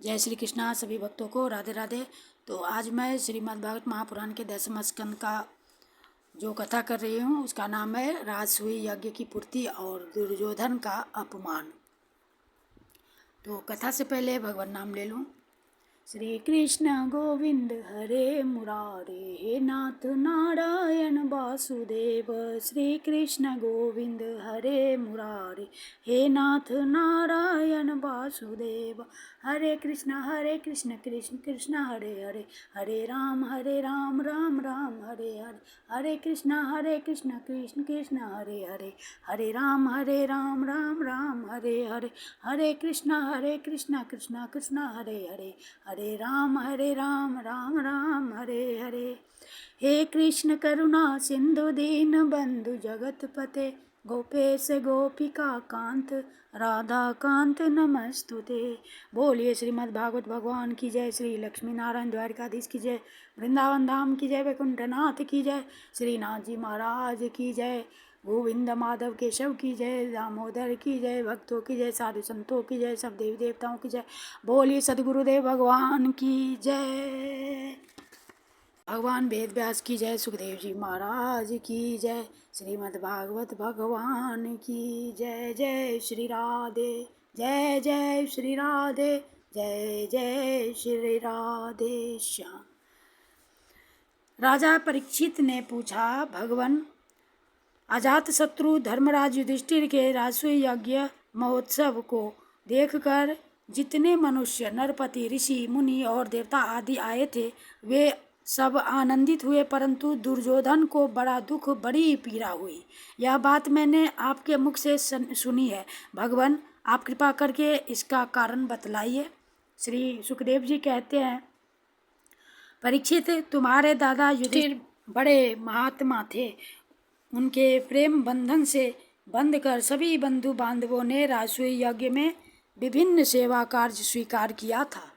जय श्री कृष्णा। सभी भक्तों को राधे राधे। तो आज मैं श्रीमद् भागवत महापुराण के 10वें स्कंद का जो कथा कर रही हूँ उसका नाम है राजसूय यज्ञ की पूर्ति और दुर्योधन का अपमान। तो कथा से पहले भगवान नाम ले लूँ। श्री कृष्ण गोविंद हरे मुरारे, हे नाथ नारायण वासुदेव। श्री कृष्ण गोविंद हरे मुरारे, हे नाथ नारायण वासुदेव। हरे कृष्ण कृष्ण कृष्ण हरे हरे, हरे राम राम राम हरे हरे। हरे कृष्ण कृष्ण कृष्ण हरे हरे, हरे राम राम हरे हरे। हरे कृष्ण कृष्ण कृष्ण हरे हरे, हरे राम राम राम हरे हरे। हे कृष्ण करुणा सिंधु दीन बंधु जगतपते, गोपेश गोपिका कांत राधा कांत नमस्तुते। बोलिए श्रीमद् भागवत भगवान की जय। श्री लक्ष्मी नारायण द्वारिकाधीश की जय। वृंदावन धाम की जय। वैकुंठनाथ की जय। श्रीनाथ जी महाराज की जय। गोविंद माधव केशव की जय। दामोदर की जय। भक्तों की जय। साधु संतों की जय। सब देवी देवताओं की जय। बोलिए सद्गुरुदेव भगवान की जय। भगवान वेद व्यास की जय। सुखदेव जी महाराज की जय। श्रीमद् भागवत भगवान की जय। जय श्री राधे, जय जय श्री राधे, जय जय श्री राधे श्याम। राजा परीक्षित ने पूछा, भगवान अजात शत्रु धर्मराज युधिष्ठिर के राजसूय यज्ञ महोत्सव को देखकर जितने मनुष्य, नरपति, ऋषि, मुनि और देवता आदि आए थे वे सब आनंदित हुए, परंतु दुर्योधन को बड़ा दुख, बड़ी पीड़ा हुई। यह बात मैंने आपके मुख से सुनी है। भगवान आप कृपा करके इसका कारण बतलाइए। श्री सुखदेव जी कहते हैं, परीक्षित, तुम्हारे दादा युधिष्ठिर बड़े महात्मा थे। उनके प्रेम बंधन से बंध कर सभी बंधु बांधवों ने राजसूय यज्ञ में विभिन्न सेवा कार्य स्वीकार किया था।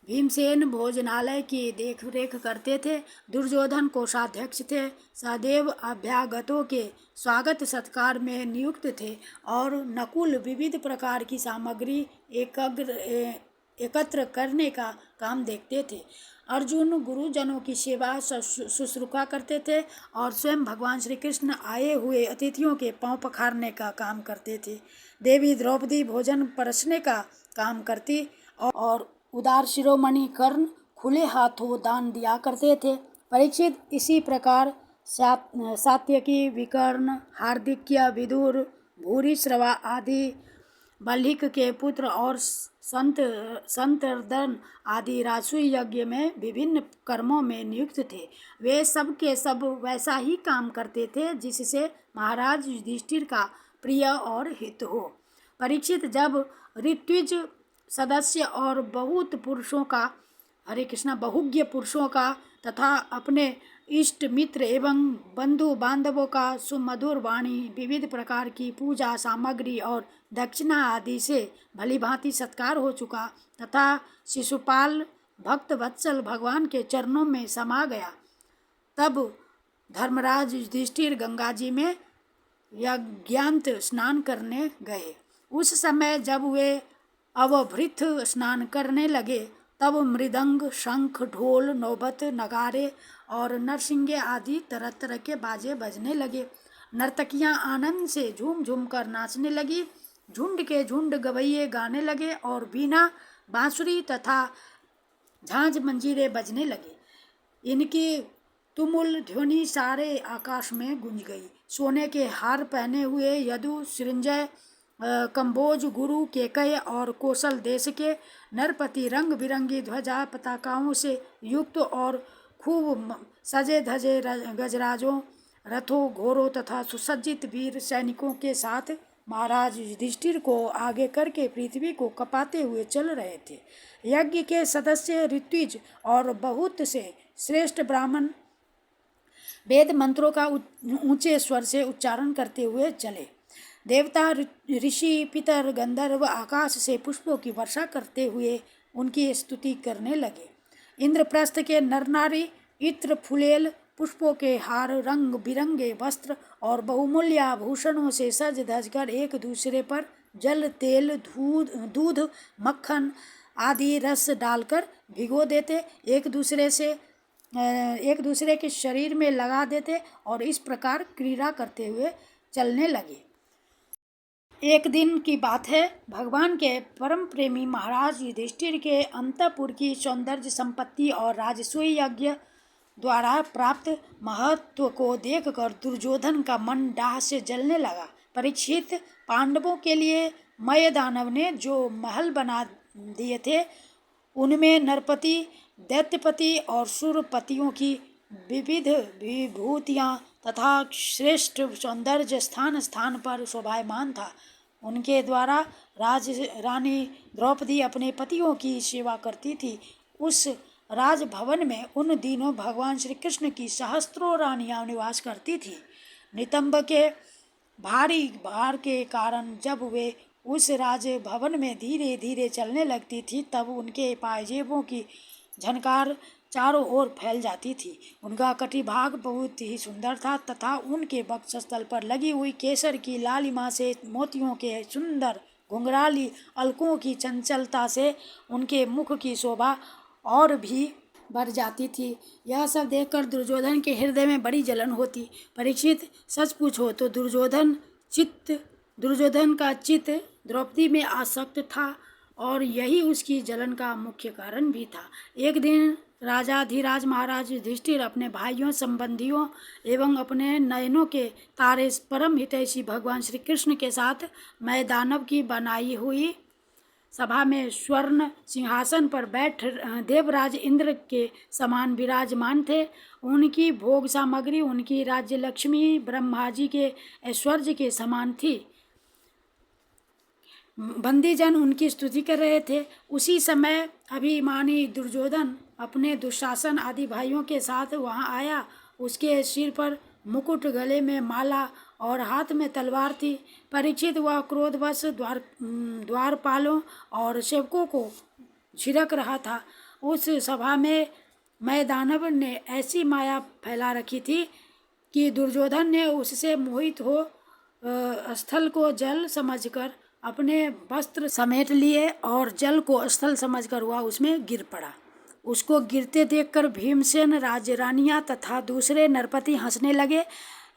भीमसेन भोजनालय की देखरेख करते थे। दुर्योधन कोषाध्यक्ष थे। सहदेव अभ्यागतों के स्वागत सत्कार में नियुक्त थे और नकुल विविध प्रकार की सामग्री एकत्र करने का काम देखते थे। अर्जुन गुरुजनों की सेवा शुश्रूषा करते थे और स्वयं भगवान श्री कृष्ण आए हुए अतिथियों के पांव पखारने का काम करते थे। देवी द्रौपदी भोजन परसने का काम करती और उदार शिरोमणि कर्ण खुले हाथों दान दिया करते थे। परीक्षित, इसी प्रकार सात्यकी, विकर्ण, हार्दिक्य, विदुर, भूरिश्रवा आदि बल्हिक के पुत्र और संतर्दन आदि राजसूय यज्ञ में विभिन्न कर्मों में नियुक्त थे। वे सब के सब वैसा ही काम करते थे जिससे महाराज युधिष्ठिर का प्रिय और हित हो। परीक्षित, जब ऋत्विज सदस्य और बहुत पुरुषों का, हरे कृष्णा, बहुज्ञ पुरुषों का तथा अपने इष्ट मित्र एवं बंधु बांधवों का सुमधुर वाणी, विविध प्रकार की पूजा सामग्री और दक्षिणा आदि से भलीभांति सत्कार हो चुका तथा शिशुपाल भक्त वत्सल भगवान के चरणों में समा गया, तब धर्मराज युधिष्ठिर गंगा जी में यज्ञांत स्नान करने गए। उस समय जब वे अवभृत स्नान करने लगे तब मृदंग, शंख, ढोल, नौबत, नगारे और नरसिंगे आदि तरह तरह के बाजे बजने लगे। नर्तकियां आनंद से झूम झूम कर नाचने लगी। झुंड के झुंड गवैये गाने लगे और बीना, बांसुरी तथा झांझ मंजीरे बजने लगे। इनकी तुमुल ध्वनि सारे आकाश में गूंज गई। सोने के हार पहने हुए यदु, सृंजय, कंबोज, गुरु, केकय और कौशल देश के नरपति रंग बिरंगी ध्वजा पताकाओं से युक्त और खूब सजे धजे गजराजों, रथों, घोड़ों तथा सुसज्जित वीर सैनिकों के साथ महाराज युधिष्ठिर को आगे करके पृथ्वी को कपाते हुए चल रहे थे। यज्ञ के सदस्य ऋत्विज और बहुत से श्रेष्ठ ब्राह्मण वेद मंत्रों का ऊंचे स्वर से उच्चारण करते हुए चले। देवता, ऋषि, पितर, गंधर्व आकाश से पुष्पों की वर्षा करते हुए उनकी स्तुति करने लगे। इंद्रप्रस्थ के नर नारी इत्र, फुलेल, पुष्पों के हार, रंग बिरंगे वस्त्र और बहुमूल्य आभूषणों से सज धज कर एक दूसरे पर जल, तेल, दूध, मक्खन, आदि रस डालकर भिगो देते, एक दूसरे के शरीर में लगा देते और इस प्रकार क्रीड़ा करते हुए चलने लगे। एक दिन की बात है, भगवान के परम प्रेमी महाराज युधिष्ठिर के अंतःपुर की सौंदर्य संपत्ति और राजसूय यज्ञ द्वारा प्राप्त महत्व को देखकर दुर्योधन का मन डाह से जलने लगा। परीक्षित, पांडवों के लिए मय दानव ने जो महल बना दिए थे, उनमें नरपति, दैत्यपति और सुरपतियों की विविध विभूतियाँ तथा श्रेष्ठ सौंदर्य स्थान स्थान पर शोभायमान था। उनके द्वारा रानी द्रौपदी अपने पतियों की सेवा करती थी। उस राजभवन में उन दिनों भगवान श्री कृष्ण की सहस्त्रों रानियां निवास करती थी। नितंब के भारी भार के कारण जब वे उस राजभवन में धीरे धीरे चलने लगती थी, तब उनके पायजेबों की झनकार चारों ओर फैल जाती थी। उनका कटिभाग बहुत ही सुंदर था तथा उनके वक्षस्थल पर लगी हुई केसर की लालिमा से मोतियों के सुंदर घुंघराली अलकों की चंचलता से उनके मुख की शोभा और भी बढ़ जाती थी। यह सब देखकर दुर्योधन के हृदय में बड़ी जलन होती। परीक्षित, सच पूछो तो दुर्योधन का चित्त द्रौपदी में आसक्त था और यही उसकी जलन का मुख्य कारण भी था। एक दिन राजाधिराज महाराज युधिष्ठिर अपने भाइयों, संबंधियों एवं अपने नयनों के तारे परम हितैषी भगवान श्री कृष्ण के साथ मय दानव की बनाई हुई सभा में स्वर्ण सिंहासन पर बैठ देवराज इंद्र के समान विराजमान थे। उनकी भोग सामग्री, उनकी राज्य लक्ष्मी ब्रह्मा जी के ऐश्वर्य के समान थी। बंदीजन उनकी स्तुति कर रहे थे। उसी समय अभिमानी दुर्योधन अपने दुशासन आदि भाइयों के साथ वहां आया। उसके सिर पर मुकुट, गले में माला और हाथ में तलवार थी। परीक्षित, वह क्रोधवश द्वारपालों और सेवकों को झिड़क रहा था। उस सभा में मय दानव ने ऐसी माया फैला रखी थी कि दुर्योधन ने उससे मोहित हो स्थल को जल समझकर अपने वस्त्र समेट लिए और जल को स्थल समझकर वह उसमें गिर पड़ा। उसको गिरते देखकर भीमसेन, राजरानियां तथा दूसरे नरपति हंसने लगे।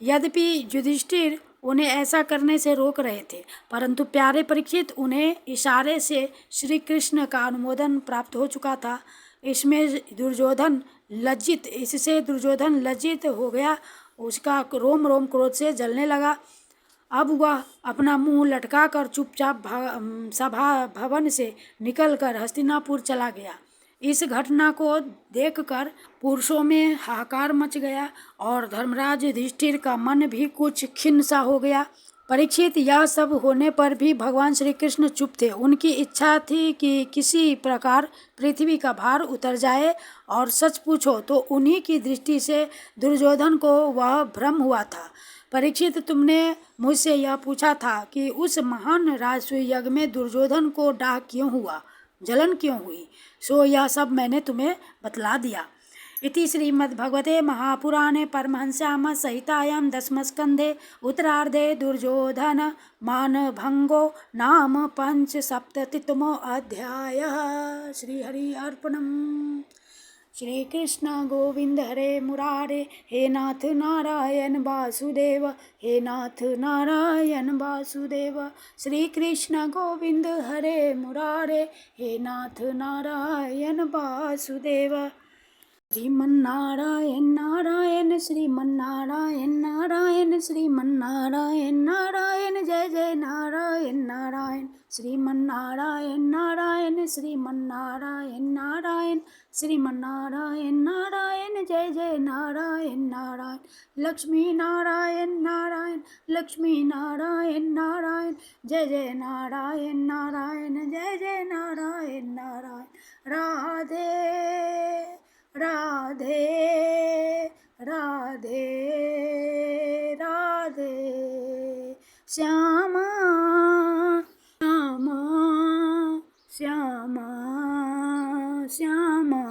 यद्यपि युधिष्ठिर उन्हें ऐसा करने से रोक रहे थे, परंतु प्यारे परीक्षित, उन्हें इशारे से श्री कृष्ण का अनुमोदन प्राप्त हो चुका था। इससे दुर्योधन लज्जित हो गया। उसका रोम रोम क्रोध से जलने लगा। अब वह अपना मुंह लटकाकर चुपचाप सभा भवन से निकलकर हस्तिनापुर चला गया। इस घटना को देखकर पुरुषों में हाहाकार मच गया और धर्मराज युधिष्ठिर का मन भी कुछ खिन्न सा हो गया। परीक्षित, यह सब होने पर भी भगवान श्री कृष्ण चुप थे। उनकी इच्छा थी कि किसी प्रकार पृथ्वी का भार उतर जाए और सच पूछो तो उन्हीं की दृष्टि से दुर्योधन को वह भ्रम हुआ था। परीक्षित, तुमने मुझसे यह पूछा था कि उस महान राजसूय यज्ञ में दुर्योधन को डाह क्यों हुआ, जलन क्यों हुई, सो यह सब मैंने तुम्हें बतला दिया। इति श्रीमद्भगवते महापुराणे परमहंस्याम संहितायां दशमस्कन्धे उत्तरार्धे दुर्योधन मानभंगो नाम पंचसप्ततितमो अध्यायः। श्रीहरि अर्पणम्। श्री कृष्ण गोविंद हरे मुरारे, हे नाथ नारायण वासुदेव, हे नाथ नारायण वासुदेव। श्री कृष्ण गोविंद हरे मुरारे, हे नाथ नारायण वासुदेव। श्रीमन्नारायण नारायण, श्रीमन्नारायण नारायण, श्रीमन्नारायण नारायण, जय जय नारायण नारायण। श्रीमन्नारायण नारायण, श्रीमन्नारायण नारायण, श्रीमन्नारायण नारायण, जय जय नारायण नारायण। लक्ष्मी नारायण नारायण, लक्ष्मी नारायण नारायण, जय जय नारायण नारायण, जय जय नारायण नारायण। राधे राधे राधे राधे, श्यामा श्यामा श्यामा श्यामा,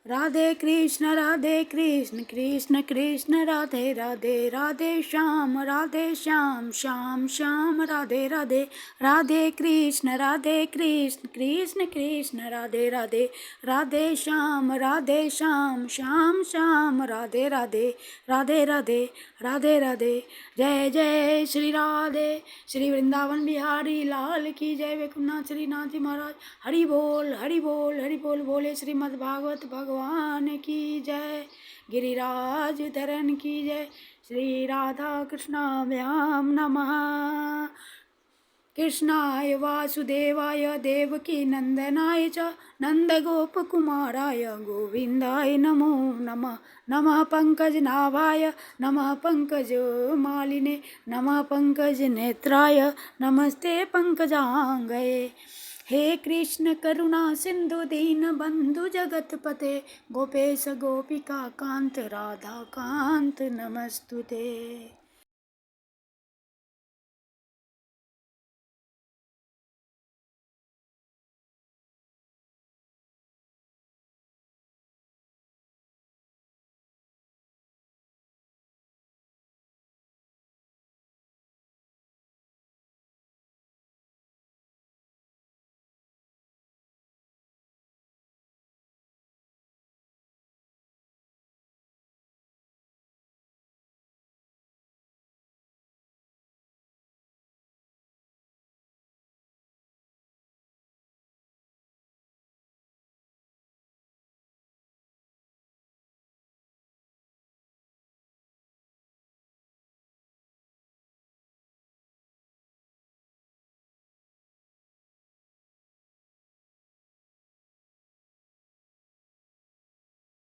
राधे कृष्ण कृष्ण कृष्ण राधे राधे, राधे श्याम श्याम श्याम राधे राधे, राधे कृष्ण कृष्ण कृष्ण राधे राधे, राधे श्याम श्याम श्याम राधे राधे, राधे राधे राधे राधे। जय जय श्री राधे, श्री वृंदावन बिहारी लाल की जय। वैकुंठनाथ श्री नाथ जी महाराज, हरि बोल हरि बोल हरि बोल। बोले श्रीमद् भागवत भगवान की जय, गिरिराज धरन की जय। श्री राधा कृष्णाभ्याम नमः। कृष्णाय वासुदेवाय देवकी नंदनाय च नंदगोपकुमाराय गोविन्दाय नमो नमः। नमः पंकजनाभाय नमः पंकजमालिने नमः पंकजनेत्राय नमस्ते पंकजांगये। हे कृष्ण करुणा सिंधु दीनबंधु जगतपते, गोपेश गोपिका कांत राधा कांत नमस्तुते।